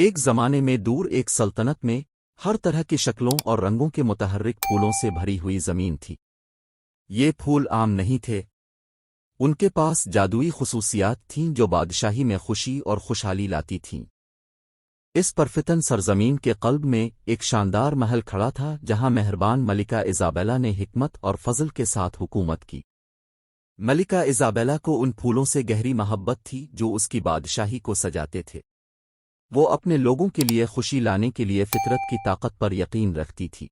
ایک زمانے میں دور ایک سلطنت میں ہر طرح کی شکلوں اور رنگوں کے متحرک پھولوں سے بھری ہوئی زمین تھی۔ یہ پھول عام نہیں تھے، ان کے پاس جادوئی خصوصیات تھیں جو بادشاہی میں خوشی اور خوشحالی لاتی تھیں۔ اس پرفتن سرزمین کے قلب میں ایک شاندار محل کھڑا تھا جہاں مہربان ملکہ ایزابیلا نے حکمت اور فضل کے ساتھ حکومت کی۔ ملکہ ایزابیلا کو ان پھولوں سے گہری محبت تھی جو اس کی بادشاہی کو سجاتے تھے۔ وہ اپنے لوگوں کے لیے خوشی لانے کے لیے فطرت کی طاقت پر یقین رکھتی تھی۔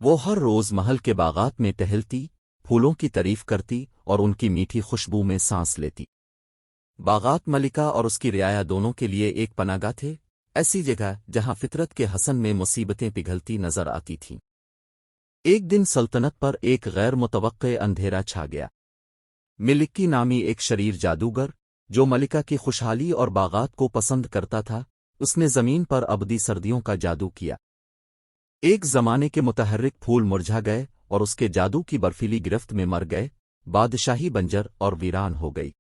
وہ ہر روز محل کے باغات میں ٹہلتی، پھولوں کی تعریف کرتی اور ان کی میٹھی خوشبو میں سانس لیتی۔ باغات ملکہ اور اس کی رعایا دونوں کے لیے ایک پناہ گاہ تھے، ایسی جگہ جہاں فطرت کے حسن میں مصیبتیں پگھلتی نظر آتی تھیں۔ ایک دن سلطنت پر ایک غیر متوقع اندھیرا چھا گیا۔ ملکی نامی ایک شریر جادوگر جو ملکہ کی خوشحالی اور باغات کو پسند کرتا تھا، اس نے زمین پر ابدی سردیوں کا جادو کیا۔ ایک زمانے کے متحرک پھول مرجھا گئے اور اس کے جادو کی برفیلی گرفت میں مر گئے، بادشاہی بنجر اور ویران ہو گئی۔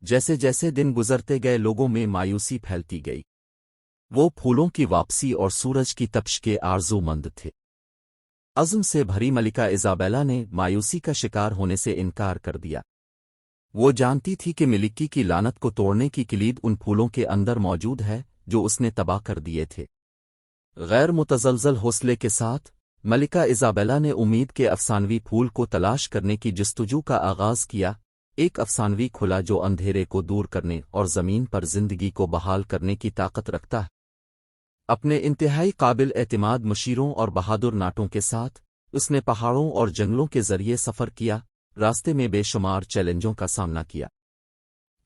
جیسے جیسے دن گزرتے گئے لوگوں میں مایوسی پھیلتی گئی۔ وہ پھولوں کی واپسی اور سورج کی تپش کے آرزو مند تھے۔ عزم سے بھری ملکہ ایزابیلا نے مایوسی کا شکار ہونے سے انکار کر دیا۔ وہ جانتی تھی کہ ملکی کی لعنت کو توڑنے کی کلید ان پھولوں کے اندر موجود ہے جو اس نے تباہ کر دیے تھے۔ غیر متزلزل حوصلے کے ساتھ ملکہ ایزابیلا نے امید کے افسانوی پھول کو تلاش کرنے کی جستجو کا آغاز کیا، ایک افسانوی کھلا جو اندھیرے کو دور کرنے اور زمین پر زندگی کو بحال کرنے کی طاقت رکھتا ہے۔ اپنے انتہائی قابل اعتماد مشیروں اور بہادر ناٹوں کے ساتھ اس نے پہاڑوں اور جنگلوں کے ذریعے سفر کیا، راستے میں بے شمار چیلنجوں کا سامنا کیا۔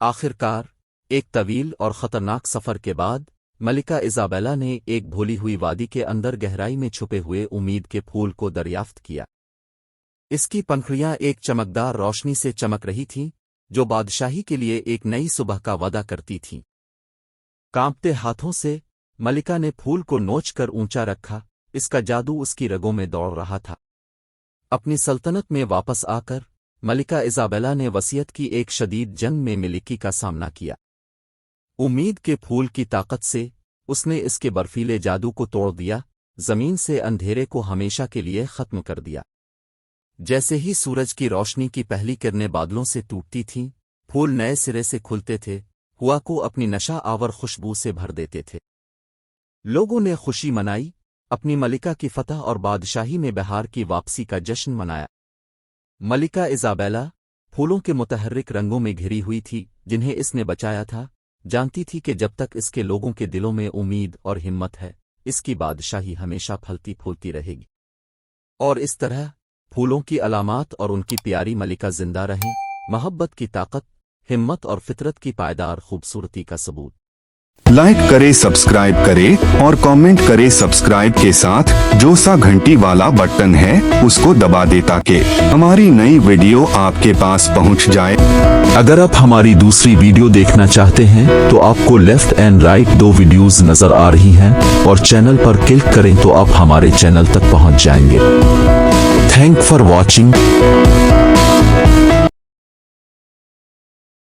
آخر کار ایک طویل اور خطرناک سفر کے بعد ملکہ ایزابیلا نے ایک بھولی ہوئی وادی کے اندر گہرائی میں چھپے ہوئے امید کے پھول کو دریافت کیا۔ اس کی پنکھڑیاں ایک چمکدار روشنی سے چمک رہی تھیں جو بادشاہی کے لیے ایک نئی صبح کا وعدہ کرتی تھیں۔ کانپتے ہاتھوں سے ملکہ نے پھول کو نوچ کر اونچا رکھا، اس کا جادو اس کی رگوں میں دوڑ رہا تھا۔ اپنی سلطنت میں واپس آ کر ملکہ ایزابیلا نے وصیت کی ایک شدید جنگ میں ملکی کا سامنا کیا۔ امید کے پھول کی طاقت سے اس نے اس کے برفیلے جادو کو توڑ دیا، زمین سے اندھیرے کو ہمیشہ کے لیے ختم کر دیا۔ جیسے ہی سورج کی روشنی کی پہلی کرنیں بادلوں سے ٹوٹتی تھیں، پھول نئے سرے سے کھلتے تھے، ہوا کو اپنی نشہ آور خوشبو سے بھر دیتے تھے۔ لوگوں نے خوشی منائی، اپنی ملکہ کی فتح اور بادشاہی میں بہار کی واپسی کا جشن منایا۔ ملکہ ایزابیلا پھولوں کے متحرک رنگوں میں گھری ہوئی تھی جنہیں اس نے بچایا تھا، جانتی تھی کہ جب تک اس کے لوگوں کے دلوں میں امید اور ہمت ہے، اس کی بادشاہی ہمیشہ پھلتی پھولتی رہے گی۔ اور اس طرح پھولوں کی علامات اور ان کی پیاری ملکہ زندہ رہیں، محبت کی طاقت، ہمت اور فطرت کی پائیدار خوبصورتی کا ثبوت۔ لائک کرے، سبسکرائب کرے اور کامنٹ کرے۔ سبسکرائب کے ساتھ جو سا گھنٹی والا بٹن ہے اس کو دبا دے تاکہ ہماری نئی ویڈیو آپ کے پاس پہنچ جائے۔ اگر آپ ہماری دوسری ویڈیو دیکھنا چاہتے ہیں تو آپ کو لیفٹ اینڈ رائٹ دو ویڈیوز نظر آ رہی ہیں، اور چینل پر کلک کریں تو آپ ہمارے چینل تک پہنچ جائیں گے۔ Thank for watching.